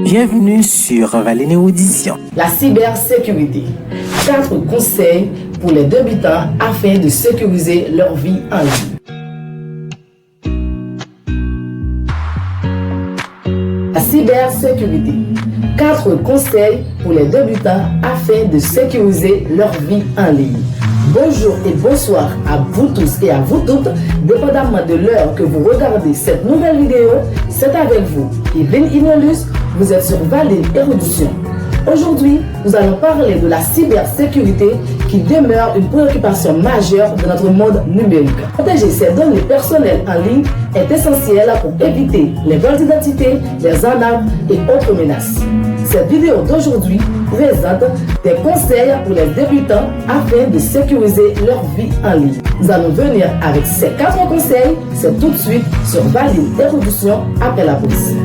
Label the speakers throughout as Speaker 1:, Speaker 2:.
Speaker 1: Bienvenue sur Valine Audition.
Speaker 2: La cybersécurité. 4 conseils pour les débutants afin de sécuriser leur vie en ligne. La cybersécurité. 4 conseils pour les débutants afin de sécuriser leur vie en ligne. Bonjour et bonsoir à vous tous et à vous toutes, dépendamment de l'heure que vous regardez cette nouvelle vidéo. C'est avec vous, Yveline Inolus, vous êtes sur Valine Érudition. Aujourd'hui, nous allons parler de la cybersécurité qui demeure une préoccupation majeure de notre monde numérique. Protéger ses données personnelles en ligne est essentiel pour éviter les vols d'identité, les arnaques et autres menaces. Cette vidéo d'aujourd'hui présente des conseils pour les débutants afin de sécuriser leur vie en ligne. Nous allons venir avec ces 4 conseils, c'est tout de suite sur Valine Érudition après la pause.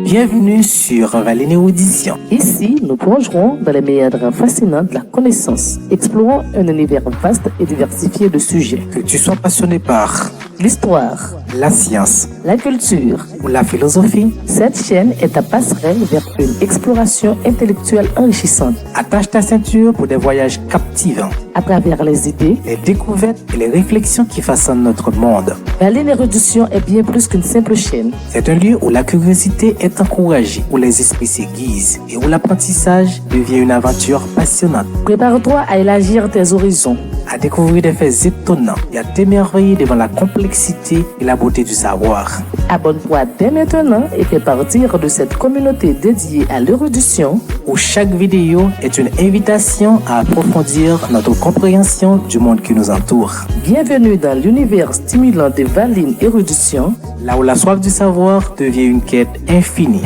Speaker 1: Bienvenue sur Valine Audition.
Speaker 3: Ici, nous plongerons dans les méandres fascinants de la connaissance. Explorons un univers vaste et diversifié de sujets.
Speaker 1: Que tu sois passionné par
Speaker 3: l'histoire,
Speaker 1: la science,
Speaker 3: la culture
Speaker 1: ou la philosophie,
Speaker 3: cette chaîne est ta passerelle vers une exploration intellectuelle enrichissante.
Speaker 1: Attache ta ceinture pour des voyages captivants.
Speaker 3: À travers les idées,
Speaker 1: les découvertes et les réflexions qui façonnent notre monde.
Speaker 3: Valine Érudition est bien plus qu'une simple chaîne.
Speaker 1: C'est un lieu où la curiosité est encouragée, où les esprits s'aiguisent et où l'apprentissage devient une aventure passionnante.
Speaker 3: Prépare-toi à élargir tes horizons,
Speaker 1: à découvrir des faits étonnants et à t'émerveiller devant la complexité et la beauté du savoir.
Speaker 3: Abonne-toi dès maintenant et fais partir de cette communauté dédiée à l'érudition,
Speaker 1: où chaque vidéo est une invitation à approfondir notre compréhension du monde qui nous entoure.
Speaker 3: Bienvenue dans l'univers stimulant de Valine Érudition,
Speaker 1: là où la soif du savoir devient une quête infinie.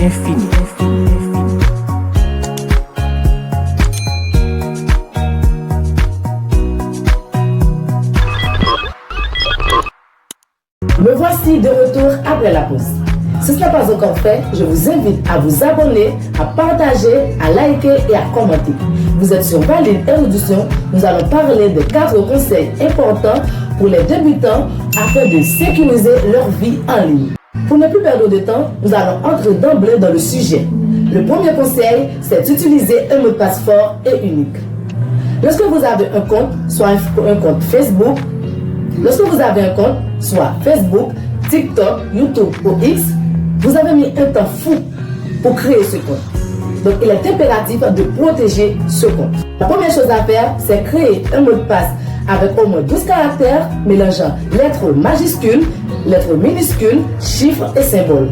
Speaker 2: Me voici de retour après la pause. Si ce n'est pas encore fait, je vous invite à vous abonner, à partager, à liker et à commenter. Vous êtes sur Valine Érudition, nous allons parler de 4 conseils importants pour les débutants afin de sécuriser leur vie en ligne. Pour ne plus perdre de temps, nous allons entrer d'emblée dans le sujet. Le premier conseil, c'est d'utiliser un mot de passe fort et unique. Lorsque vous avez un compte, soit un compte Facebook, soit Facebook, TikTok, YouTube ou X, vous avez mis un temps fou pour créer ce compte. Donc, il est impératif de protéger ce compte. La première chose à faire, c'est créer un mot de passe avec au moins 12 caractères mélangeant lettres majuscules, lettres minuscules, chiffres et symboles.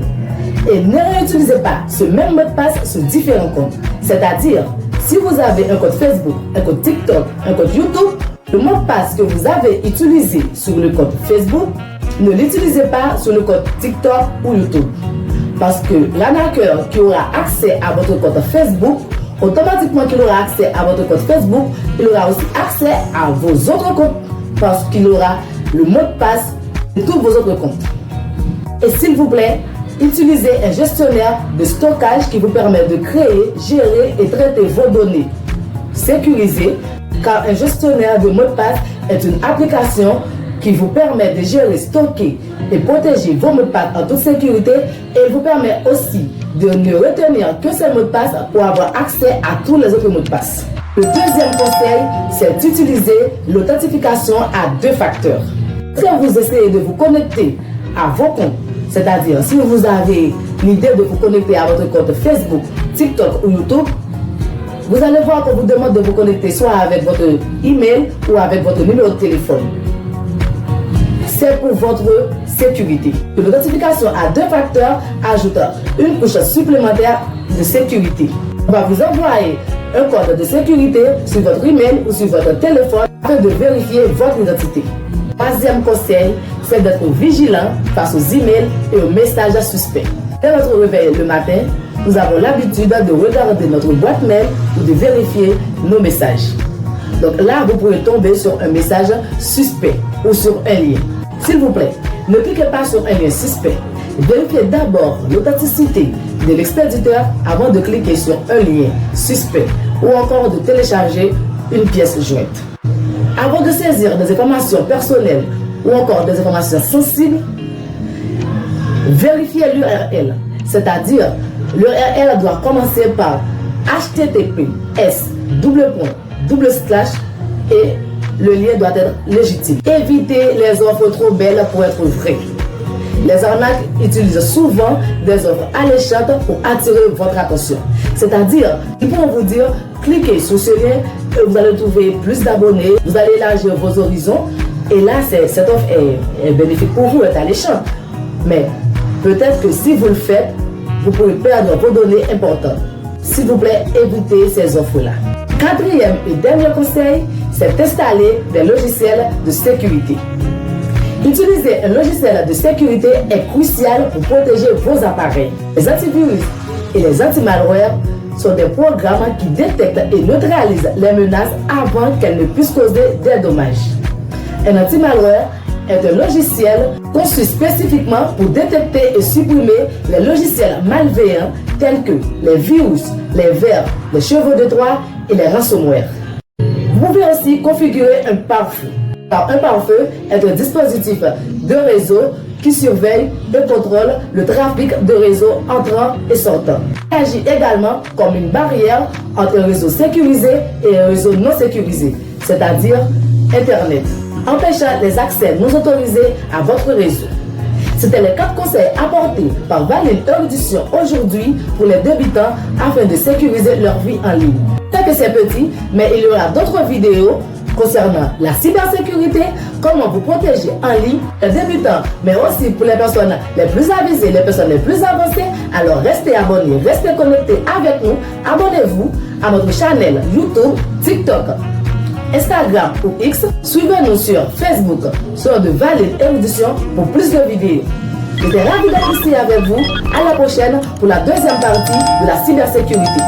Speaker 2: Et ne réutilisez pas ce même mot de passe sur différents comptes. C'est-à-dire, si vous avez un compte Facebook, un compte TikTok, un compte YouTube, le mot de passe que vous avez utilisé sur le compte Facebook, ne l'utilisez pas sur le compte TikTok ou YouTube. Parce que l'arnaqueur qui aura accès à votre compte Facebook, automatiquement qu'il aura accès à votre compte Facebook, il aura aussi accès à vos autres comptes parce qu'il aura le mot de passe de tous vos autres comptes. Et s'il vous plaît, utilisez un gestionnaire de stockage qui vous permet de créer, gérer et traiter vos données sécurisées, car un gestionnaire de mot de passe est une application qui vous permet de gérer, stocker et protéger vos mots de passe en toute sécurité, et il vous permet aussi de ne retenir que ces mots de passe pour avoir accès à tous les autres mots de passe. Le deuxième conseil, c'est d'utiliser l'authentification à 2 facteurs. Si vous essayez de vous connecter à vos comptes, c'est-à-dire si vous avez l'idée de vous connecter à votre compte Facebook, TikTok ou YouTube, vous allez voir qu'on vous demande de vous connecter soit avec votre email ou avec votre numéro de téléphone. C'est pour votre sécurité. L'authentification à 2 facteurs ajoute une couche supplémentaire de sécurité. On va vous envoyer un code de sécurité sur votre email ou sur votre téléphone afin de vérifier votre identité. Troisième conseil, c'est d'être vigilant face aux emails et aux messages suspects. Dès notre réveil le matin, nous avons l'habitude de regarder notre boîte mail ou de vérifier nos messages. Donc là, vous pouvez tomber sur un message suspect ou sur un lien. S'il vous plaît, ne cliquez pas sur un lien suspect. Vérifiez d'abord l'authenticité de l'expéditeur avant de cliquer sur un lien suspect ou encore de télécharger une pièce jointe. Avant de saisir des informations personnelles ou encore des informations sensibles, vérifiez l'URL, c'est-à-dire L'URL doit commencer par https et le lien doit être légitime. Évitez les offres trop belles pour être vraies. Les arnaques utilisent souvent des offres alléchantes pour attirer votre attention. C'est-à-dire, ils pourront vous dire, cliquez sur ce lien et vous allez trouver plus d'abonnés, vous allez élargir vos horizons. Et là, cette offre est bénéfique pour vous, est alléchante. Mais peut-être que si vous le faites, vous pouvez perdre vos données importantes. S'il vous plaît, évitez ces offres-là. Quatrième et dernier conseil, c'est d'installer des logiciels de sécurité. Utiliser un logiciel de sécurité est crucial pour protéger vos appareils. Les antivirus et les anti-malware sont des programmes qui détectent et neutralisent les menaces avant qu'elles ne puissent causer des dommages. Un anti-malware est un logiciel conçu spécifiquement pour détecter et supprimer les logiciels malveillants tels que les virus, les vers, les chevaux de Troie et les ransomware. Vous pouvez aussi configurer un pare-feu. Un pare-feu est un dispositif de réseau qui surveille et contrôle le trafic de réseaux entrant et sortant. Il agit également comme une barrière entre un réseau sécurisé et un réseau non sécurisé, c'est-à-dire Internet, empêchant les accès non autorisés à votre réseau. C'était les 4 conseils apportés par Valine Erudition aujourd'hui pour les débutants afin de sécuriser leur vie en ligne. C'est que c'est petit, mais il y aura d'autres vidéos concernant la cybersécurité, comment vous protéger en ligne, les débutants, mais aussi pour les personnes les plus avisées, les personnes les plus avancées. Alors restez abonnés, restez connectés avec nous. Abonnez-vous à notre chaîne YouTube, TikTok, Instagram ou X. Suivez-nous sur Facebook, sur de Valine Erudition pour plus de vidéos. J'étais ravi d'être ici avec vous. À la prochaine pour la deuxième partie de la cybersécurité.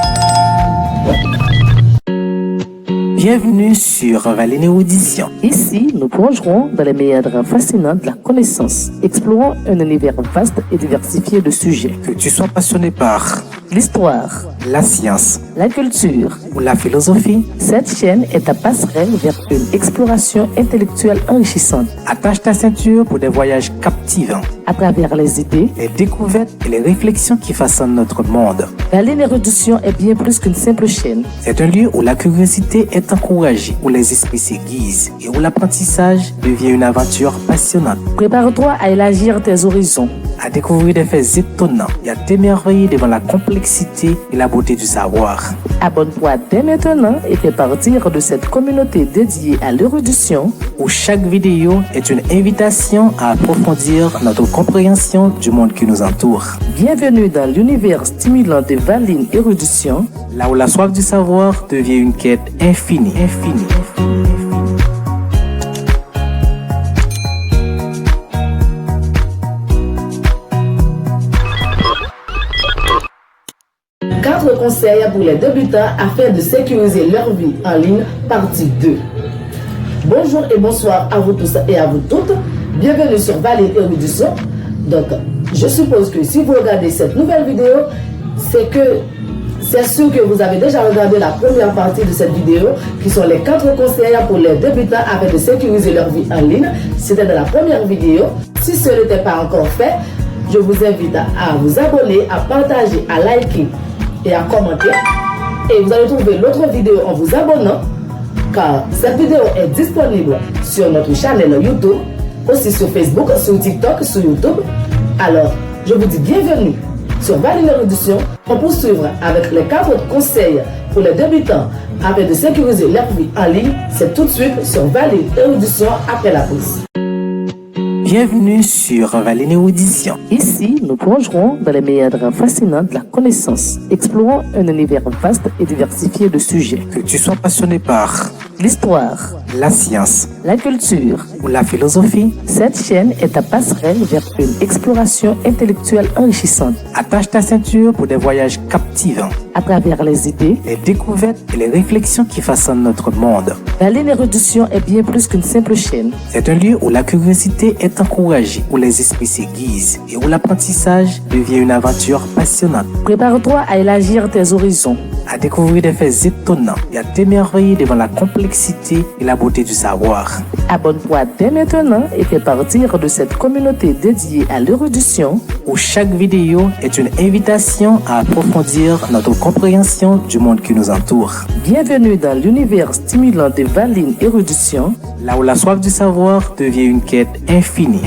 Speaker 1: Bienvenue sur Valine Erudition.
Speaker 3: Ici, nous plongerons dans les méandres fascinants de la connaissance, explorant un univers vaste et diversifié de sujets.
Speaker 1: Que tu sois passionné par
Speaker 3: l'histoire,
Speaker 1: la science,
Speaker 3: la culture
Speaker 1: ou la philosophie,
Speaker 3: cette chaîne est ta passerelle vers une exploration intellectuelle enrichissante.
Speaker 1: Attache ta ceinture pour des voyages captivants.
Speaker 3: À travers les idées,
Speaker 1: les découvertes et les réflexions qui façonnent notre monde.
Speaker 3: Valine Erudition est bien plus qu'une simple chaîne.
Speaker 1: C'est un lieu où la curiosité est encouragée, où les esprits s'aiguisent et où l'apprentissage devient une aventure passionnante.
Speaker 3: Prépare-toi à élargir tes horizons,
Speaker 1: à découvrir des faits étonnants et à t'émerveiller devant la complexité et la beauté du savoir.
Speaker 3: Abonne-toi dès maintenant et fais partir de cette communauté dédiée à l'érudition,
Speaker 1: où chaque vidéo est une invitation à approfondir notre compréhension du monde qui nous entoure.
Speaker 3: Bienvenue dans l'univers stimulant de Valine Erudition,
Speaker 1: là où la soif du savoir devient une quête infinie.
Speaker 2: Quatre conseils pour les débutants afin de sécuriser leur vie en ligne, partie 2. Bonjour et bonsoir à vous tous et à vous toutes. Bienvenue sur Valine Erudition. Donc, je suppose que si vous regardez cette nouvelle vidéo, c'est sûr que vous avez déjà regardé la première partie de cette vidéo, qui sont les 4 conseils pour les débutants afin de sécuriser leur vie en ligne. C'était dans la première vidéo. Si ce n'était pas encore fait, je vous invite à vous abonner, à partager, à liker et à commenter. Et vous allez trouver l'autre vidéo en vous abonnant, car cette vidéo est disponible sur notre chaîne YouTube, aussi sur Facebook, sur TikTok, sur YouTube. Alors, je vous dis bienvenue sur Valine Erudition. On poursuit avec les 4 conseils pour les débutants afin de sécuriser leur vie en ligne. C'est tout de suite sur Valine Erudition après la pause.
Speaker 1: Bienvenue sur Valine Erudition.
Speaker 3: Ici, nous plongerons dans les méandres fascinants de la connaissance, explorant un univers vaste et diversifié de sujets.
Speaker 1: Que tu sois passionné par
Speaker 3: l'histoire,
Speaker 1: la science,
Speaker 3: la culture
Speaker 1: ou la philosophie,
Speaker 3: cette chaîne est ta passerelle vers une exploration intellectuelle enrichissante.
Speaker 1: Attache ta ceinture pour des voyages captivants.
Speaker 3: À travers les idées,
Speaker 1: les découvertes et les réflexions qui façonnent notre monde.
Speaker 3: Valine Erudition est bien plus qu'une simple chaîne.
Speaker 1: C'est un lieu où la curiosité est encouragée, où les esprits s'aiguisent et où l'apprentissage devient une aventure passionnante.
Speaker 3: Prépare-toi à élargir tes horizons,
Speaker 1: à découvrir des faits étonnants et à t'émerveiller devant la complexité et la beauté du savoir.
Speaker 3: Abonne-toi dès maintenant et fais partir de cette communauté dédiée à l'érudition
Speaker 1: où chaque vidéo est une invitation à approfondir notre compréhension du monde qui nous entoure.
Speaker 3: Bienvenue dans l'univers stimulant de Valine Érudition,
Speaker 1: là où la soif du savoir devient une quête infinie.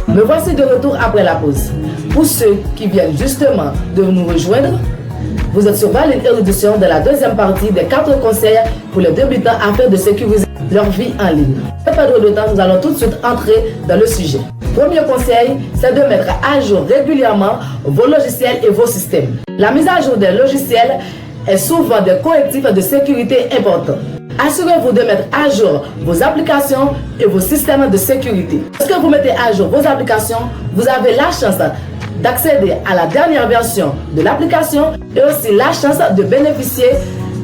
Speaker 2: Me voici de retour après la pause. Pour ceux qui viennent justement de nous rejoindre, vous êtes sur Valine Érudition de la deuxième partie des 4 conseils pour les débutants afin de sécuriser leur vie en ligne. Sans perdre de temps, nous allons tout de suite entrer dans le sujet. Premier conseil, c'est de mettre à jour régulièrement vos logiciels et vos systèmes. La mise à jour des logiciels est souvent des correctifs de sécurité importants. Assurez-vous de mettre à jour vos applications et vos systèmes de sécurité. Lorsque vous mettez à jour vos applications, vous avez la chance d'accéder à la dernière version de l'application et aussi la chance de bénéficier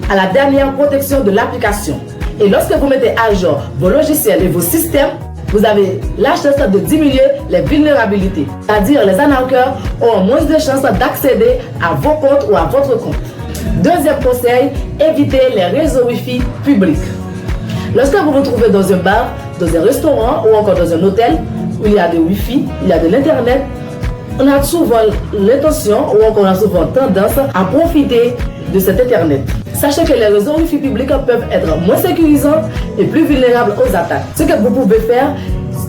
Speaker 2: à la dernière protection de l'application. Et lorsque vous mettez à jour vos logiciels et vos systèmes, vous avez la chance de diminuer les vulnérabilités. C'est-à-dire les arnaqueurs ont moins de chances d'accéder à vos comptes ou à votre compte. Deuxième conseil, évitez les réseaux Wi-Fi publics. Lorsque vous vous trouvez dans un bar, dans un restaurant ou encore dans un hôtel où il y a de Wi-Fi, il y a de l'Internet, on a souvent l'intention ou encore on a souvent tendance à profiter de cet Internet. Sachez que les réseaux Wi-Fi publics peuvent être moins sécurisants et plus vulnérables aux attaques. Ce que vous pouvez faire,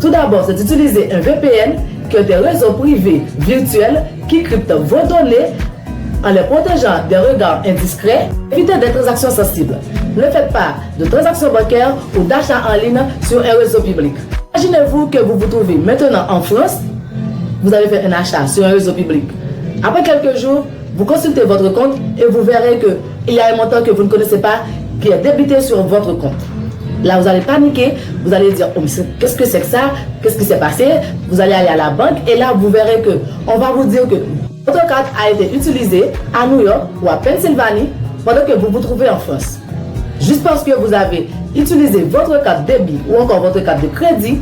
Speaker 2: tout d'abord, c'est d'utiliser un VPN, qui est des réseaux privés virtuels qui cryptent vos données en les protégeant des regards indiscrets. Évitez des transactions sensibles. Ne faites pas de transactions bancaires ou d'achats en ligne sur un réseau public. Imaginez-vous que vous vous trouvez maintenant en France, vous avez fait un achat sur un réseau public. Après quelques jours, vous consultez votre compte et vous verrez qu'il y a un montant que vous ne connaissez pas qui est débité sur votre compte. Là, vous allez paniquer, vous allez dire oh, qu'est-ce que c'est que ça? Qu'est-ce qui s'est passé? Vous allez aller à la banque et là, vous verrez qu'on va vous dire que votre carte a été utilisée à New York ou à Pennsylvanie pendant que vous vous trouvez en France. Juste parce que vous avez utilisé votre carte débit ou encore votre carte de crédit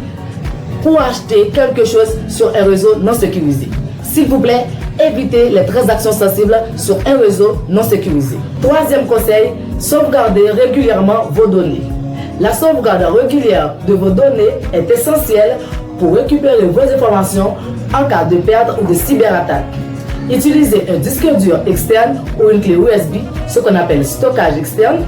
Speaker 2: pour acheter quelque chose sur un réseau non sécurisé. S'il vous plaît, évitez les transactions sensibles sur un réseau non sécurisé. Troisième conseil, sauvegardez régulièrement vos données. La sauvegarde régulière de vos données est essentielle pour récupérer vos informations en cas de perte ou de cyberattaque. Utilisez un disque dur externe ou une clé USB, ce qu'on appelle stockage externe.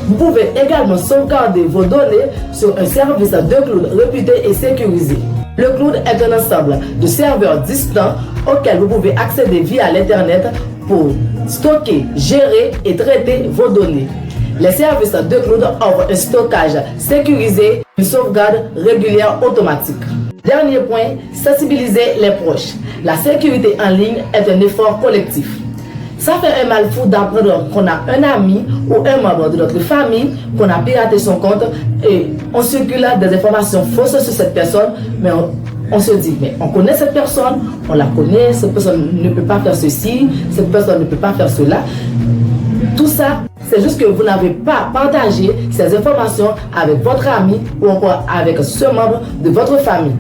Speaker 2: Vous pouvez également sauvegarder vos données sur un service de cloud réputé et sécurisé. Le cloud est un ensemble de serveurs distants auxquels vous pouvez accéder via l'Internet pour stocker, gérer et traiter vos données. Les services de cloud offrent un stockage sécurisé, une sauvegarde régulière automatique. Dernier point, sensibiliser les proches. La sécurité en ligne est un effort collectif. Ça fait un mal fou d'apprendre qu'on a un ami ou un membre de notre famille qu'on a piraté son compte et on circule des informations fausses sur cette personne, mais on se dit, mais on connaît cette personne, on la connaît, cette personne ne peut pas faire ceci, cette personne ne peut pas faire cela. Tout ça, c'est juste que vous n'avez pas partagé ces informations avec votre ami ou encore avec ce membre de votre famille.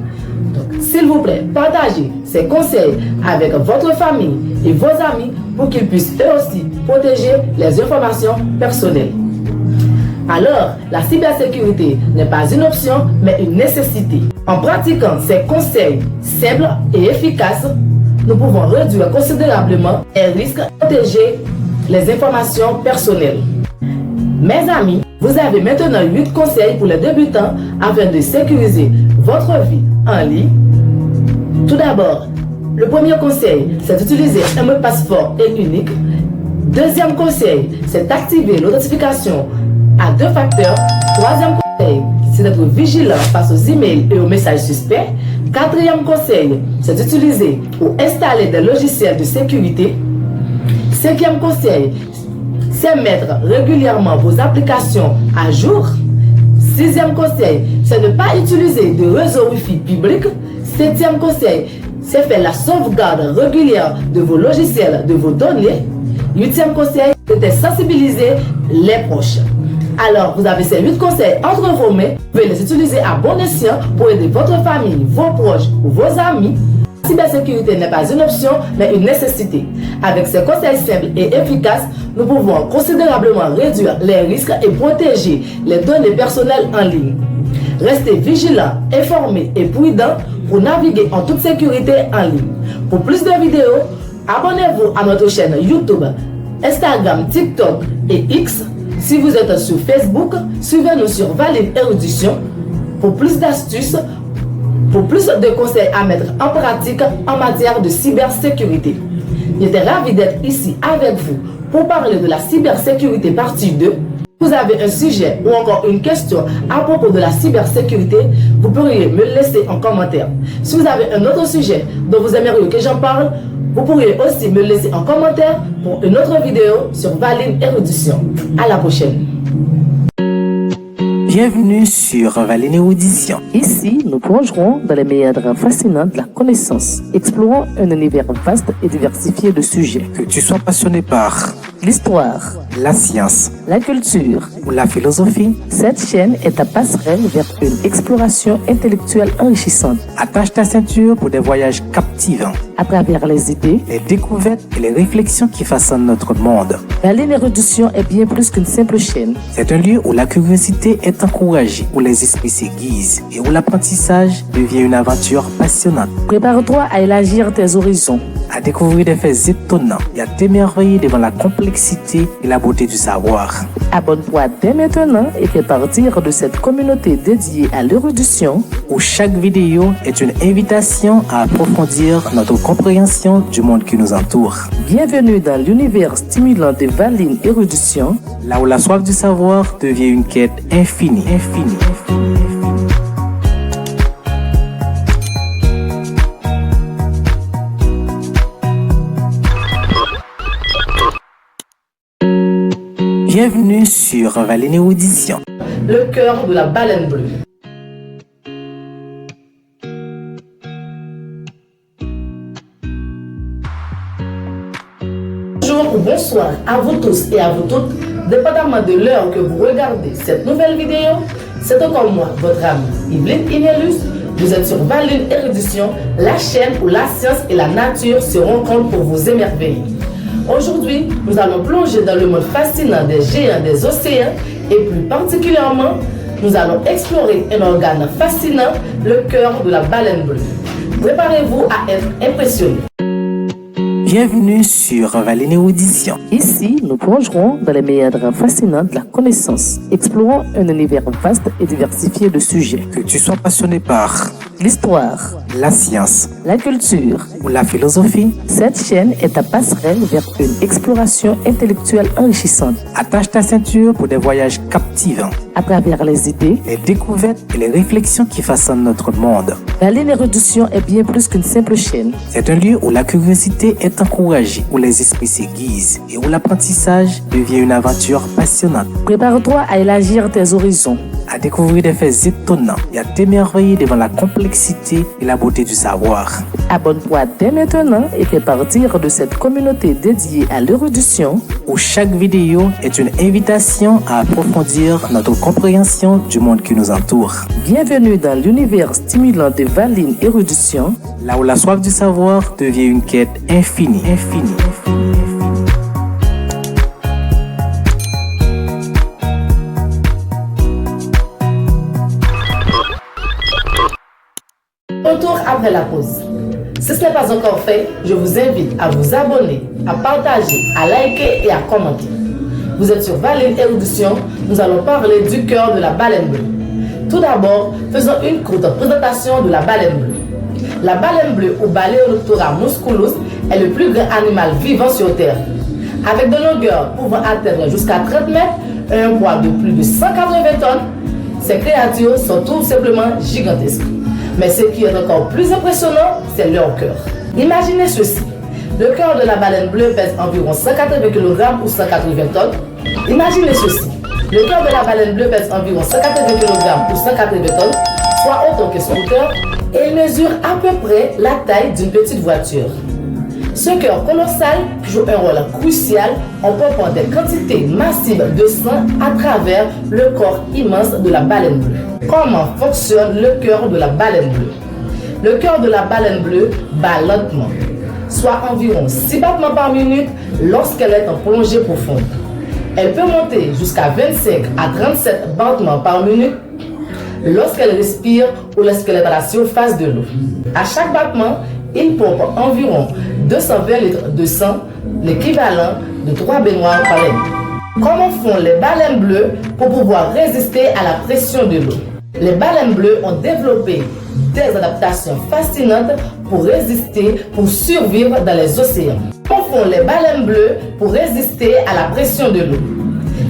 Speaker 2: Donc, s'il vous plaît, partagez ces conseils avec votre famille et vos amis pour qu'ils puissent eux aussi protéger les informations personnelles. Alors, la cybersécurité n'est pas une option, mais une nécessité. En pratiquant ces conseils simples et efficaces, nous pouvons réduire considérablement les risques et protéger les informations personnelles. Mes amis, vous avez maintenant 8 conseils pour les débutants afin de sécuriser votre vie en ligne. Tout d'abord, le premier conseil, c'est d'utiliser un mot de passe fort et unique. Deuxième conseil, c'est d'activer l'authentification à 2 facteurs. Troisième conseil, c'est d'être vigilant face aux emails et aux messages suspects. Quatrième conseil, c'est d'utiliser ou installer des logiciels de sécurité. Cinquième conseil, c'est mettre régulièrement vos applications à jour. Sixième conseil, c'est ne pas utiliser de réseau Wi-Fi public. Septième conseil, c'est faire la sauvegarde régulière de vos logiciels, de vos données. Huitième conseil, c'est sensibiliser les proches. Alors, vous avez ces 8 conseils entre vos mains. Vous pouvez les utiliser à bon escient pour aider votre famille, vos proches ou vos amis. La cybersécurité n'est pas une option, mais une nécessité. Avec ces conseils simples et efficaces, nous pouvons considérablement réduire les risques et protéger les données personnelles en ligne. Restez vigilants, informés et prudents pour naviguer en toute sécurité en ligne. Pour plus de vidéos, abonnez-vous à notre chaîne YouTube, Instagram, TikTok et X. Si vous êtes sur Facebook, suivez-nous sur Valine Érudition pour plus d'astuces, pour plus de conseils à mettre en pratique en matière de cybersécurité. J'étais ravi d'être ici avec vous pour parler de la cybersécurité partie 2. Si vous avez un sujet ou encore une question à propos de la cybersécurité, vous pourriez me le laisser en commentaire. Si vous avez un autre sujet dont vous aimeriez que j'en parle, vous pourriez aussi me le laisser en commentaire pour une autre vidéo sur Valine Érudition. À la prochaine.
Speaker 1: Bienvenue sur Valine Érudition.
Speaker 3: Ici, nous plongerons dans les méandres fascinants de la connaissance, explorant un univers vaste et diversifié de sujets.
Speaker 1: Que tu sois passionné par
Speaker 3: L'histoire,
Speaker 1: la science
Speaker 3: la culture,
Speaker 1: ou la philosophie,
Speaker 3: cette chaîne est ta passerelle vers une exploration intellectuelle enrichissante
Speaker 1: attache ta ceinture pour des voyages captivants,
Speaker 3: à travers les idées.
Speaker 1: les découvertes et les réflexions qui façonnent notre monde.
Speaker 3: Valine Érudition est bien plus qu'une simple chaîne.
Speaker 1: C'est un lieu où la curiosité est encouragée, où les esprits s'aiguisent et où l'apprentissage devient une aventure passionnante.
Speaker 3: Prépare-toi à élargir tes horizons.
Speaker 1: À découvrir des faits étonnants et à t'émerveiller devant la complexité et la beauté du savoir.
Speaker 3: Abonne-toi dès maintenant et fais partir de cette communauté dédiée à l'érudition,
Speaker 1: Où chaque vidéo est une invitation à approfondir notre compréhension du monde qui nous entoure.
Speaker 3: Bienvenue dans l'univers stimulant de Valine Érudition.
Speaker 1: Là où la soif du savoir devient une quête infinie. Bienvenue sur Valine Érudition.
Speaker 2: Le cœur de la baleine bleue. Bonjour ou bonsoir à vous tous et à vous toutes, dépendamment de l'heure que vous regardez cette nouvelle vidéo. C'est encore moi, votre ami Yveline Inelus. Vous êtes sur Valine Érudition, la chaîne où la science et la nature se rencontrent pour vous émerveiller. Aujourd'hui, nous allons plonger dans le monde fascinant des géants des océans et plus particulièrement, nous allons explorer un organe fascinant, le cœur de la baleine bleue. Préparez-vous à être impressionné.
Speaker 1: Bienvenue sur Valine Érudition.
Speaker 3: Ici, nous plongerons dans les méandres fascinants de la connaissance, explorant un univers vaste et diversifié de sujets.
Speaker 1: Que tu sois passionné par
Speaker 3: L'histoire,
Speaker 1: la science
Speaker 3: la culture,
Speaker 1: ou la philosophie,
Speaker 3: cette chaîne est ta passerelle vers une exploration intellectuelle enrichissante
Speaker 1: attache ta ceinture pour des voyages captivants,
Speaker 3: à travers les idées.
Speaker 1: les découvertes et les réflexions qui façonnent notre monde.
Speaker 3: Valine Érudition est bien plus qu'une simple chaîne.
Speaker 1: C'est un lieu où la curiosité est encouragée, où les esprits s'aiguisent et où l'apprentissage devient une aventure passionnante.
Speaker 3: Prépare-toi à élargir tes horizons.
Speaker 1: À découvrir des faits étonnants et à t'émerveiller devant la complexité et la beauté du savoir.
Speaker 3: Abonne-toi dès maintenant et fais partir de cette communauté dédiée à l'érudition,
Speaker 1: Où chaque vidéo est une invitation à approfondir notre compréhension du monde qui nous entoure.
Speaker 3: Bienvenue dans l'univers stimulant de Valine Érudition.
Speaker 1: Là où la soif du savoir devient une quête infinie.
Speaker 2: Retour après la pause. Si ce n'est pas encore fait, je vous invite à vous abonner, à partager, à liker et à commenter. Vous êtes sur Valine Érudition, nous allons parler du cœur de la baleine bleue. Tout d'abord, faisons une courte présentation de la baleine bleue. La baleine bleue ou Balaeoloptera musculus est le plus grand animal vivant sur Terre. Avec de longueur pouvant atteindre jusqu'à 30 mètres et un poids de plus de 180 tonnes, ces créatures sont tout simplement gigantesques. Mais ce qui est encore plus impressionnant, c'est leur cœur. Imaginez ceci. Le cœur de la baleine bleue pèse environ 180 kg ou 180 tonnes. Imaginez ceci. Le cœur de la baleine bleue pèse environ 180 kg ou 180 tonnes, soit autant que son cœur, et il mesure à peu près la taille d'une petite voiture. Ce cœur colossal joue un rôle crucial en pompant des quantités massives de sang à travers le corps immense de la baleine bleue. Comment fonctionne le cœur de la baleine bleue? Le cœur de la baleine bleue bat lentement, soit environ 6 battements par minute lorsqu'elle est en plongée profonde. Elle peut monter jusqu'à 25 à 37 battements par minute lorsqu'elle respire ou lorsqu'elle est à la surface de l'eau. À chaque battement, il pompe environ 220 litres de sang, l'équivalent de 3 baignoires baleines. Comment font les baleines bleues pour pouvoir résister à la pression de l'eau? Les baleines bleues ont développé des adaptations fascinantes pour résister, pour survivre dans les océans. Comment font les baleines bleues pour résister à la pression de l'eau?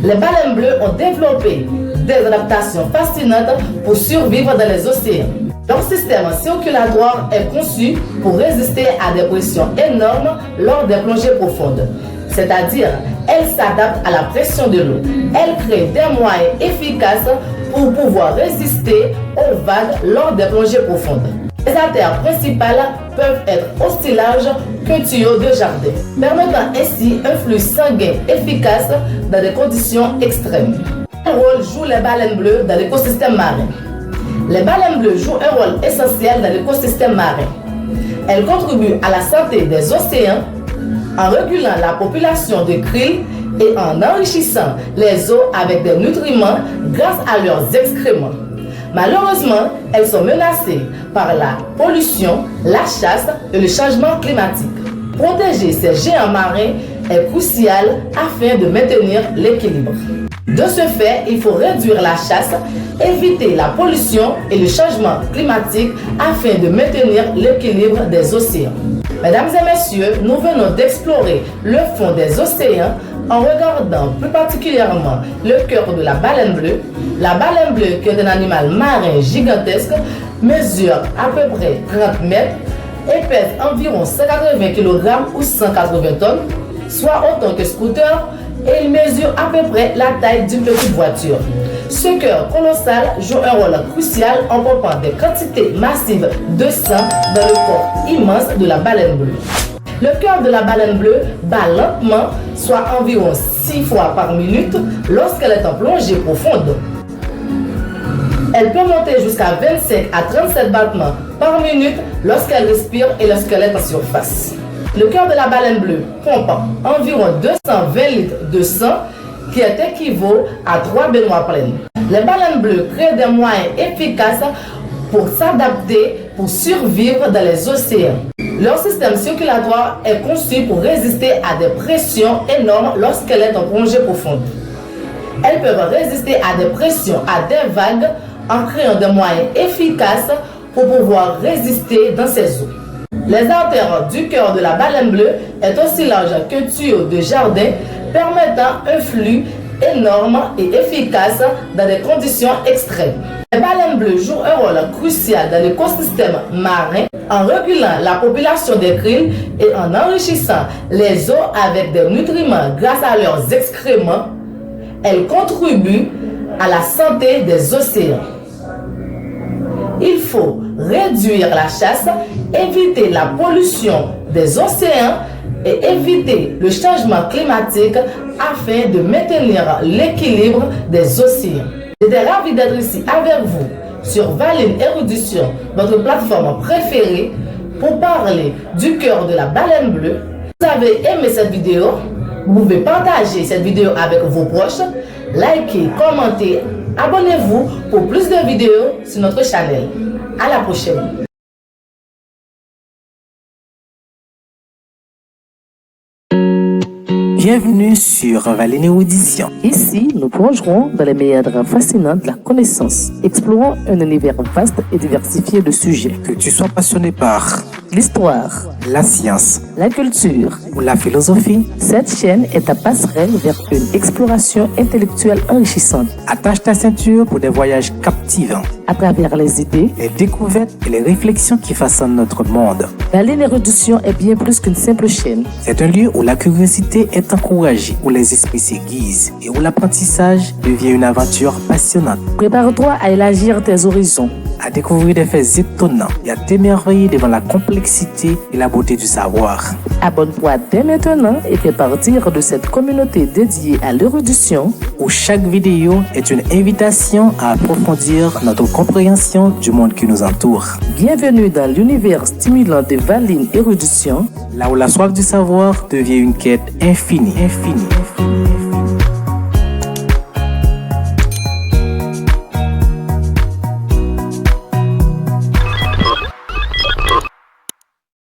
Speaker 2: Les baleines bleues ont développé des adaptations fascinantes pour survivre dans les océans. Leur système circulatoire est conçu pour résister à des pressions énormes lors des plongées profondes. C'est-à-dire, elles s'adaptent à la pression de l'eau. Elles créent des moyens efficaces pour pouvoir résister aux vagues lors des plongées profondes. Les artères principales peuvent être aussi larges qu'un tuyau de jardin, permettant ainsi un flux sanguin efficace dans des conditions extrêmes. Quel rôle jouent les baleines bleues dans l'écosystème marin? Les baleines bleues jouent un rôle essentiel dans l'écosystème marin. Elles contribuent à la santé des océans en régulant la population de krill et en enrichissant les eaux avec des nutriments grâce à leurs excréments. Malheureusement, elles sont menacées par la pollution, la chasse et le changement climatique. Protéger ces géants marins est crucial afin de maintenir l'équilibre. De ce fait, il faut réduire la chasse, éviter la pollution et le changement climatique afin de maintenir l'équilibre des océans. Mesdames et messieurs, nous venons d'explorer le fond des océans en regardant plus particulièrement le cœur de la baleine bleue. La baleine bleue, qui est un animal marin gigantesque, mesure à peu près 30 mètres et pèse environ 180 kg ou 180 tonnes, soit autant que scooter, et il mesure à peu près la taille d'une petite voiture. Ce cœur colossal joue un rôle crucial en pompant des quantités massives de sang dans le corps immense de la baleine bleue. Le cœur de la baleine bleue bat lentement, soit environ 6 fois par minute lorsqu'elle est en plongée profonde. Elle peut monter jusqu'à 25 à 37 battements par minute lorsqu'elle respire et lorsqu'elle est en surface. Le cœur de la baleine bleue pompe environ 220 litres de sang, qui est équivaut à 3 baignoires pleines. Les baleines bleues créent des moyens efficaces pour s'adapter, pour survivre dans les océans. Leur système circulatoire est conçu pour résister à des pressions énormes lorsqu'elle est en plongée profonde. Elles peuvent résister à des pressions, à des vagues, en créant des moyens efficaces pour pouvoir résister dans ces eaux. Les artères du cœur de la baleine bleue est aussi large qu'un tuyau de jardin, permettant un flux énorme et efficace dans des conditions extrêmes. Les baleines bleues jouent un rôle crucial dans l'écosystème marin en régulant la population des krill et en enrichissant les eaux avec des nutriments grâce à leurs excréments. Elles contribuent à la santé des océans. Il faut réduire la chasse, éviter la pollution des océans et éviter le changement climatique afin de maintenir l'équilibre des océans. J'étais ravi d'être ici avec vous sur Valine Érudition, votre plateforme préférée, pour parler du cœur de la baleine bleue. Si vous avez aimé cette vidéo, vous pouvez partager cette vidéo avec vos proches, liker, commenter, abonnez-vous pour plus de vidéos sur notre channel. À la prochaine.
Speaker 1: Bienvenue sur Valine Érudition.
Speaker 3: Ici, nous plongerons dans les méandres fascinants de la connaissance, explorant un univers vaste et diversifié de sujets.
Speaker 1: Que tu sois passionné par
Speaker 3: l'histoire,
Speaker 1: la science,
Speaker 3: la culture
Speaker 1: ou la philosophie,
Speaker 3: cette chaîne est ta passerelle vers une exploration intellectuelle enrichissante.
Speaker 1: Attache ta ceinture pour des voyages captivants.
Speaker 3: À travers les idées,
Speaker 1: les découvertes et les réflexions qui façonnent notre monde.
Speaker 3: Valine Érudition est bien plus qu'une simple chaîne.
Speaker 1: C'est un lieu où la curiosité est encouragée, où les esprits s'aiguisent et où l'apprentissage devient une aventure passionnante.
Speaker 3: Prépare-toi à élargir tes horizons.
Speaker 1: à découvrir des faits étonnants et à t'émerveiller devant la complexité et la beauté du savoir.
Speaker 3: Abonne-toi dès maintenant et fais partir de cette communauté dédiée à l'érudition
Speaker 1: où chaque vidéo est une invitation à approfondir notre compréhension du monde qui nous entoure.
Speaker 3: Bienvenue dans l'univers stimulant de Valine Érudition,
Speaker 1: là où la soif du savoir devient une quête infinie.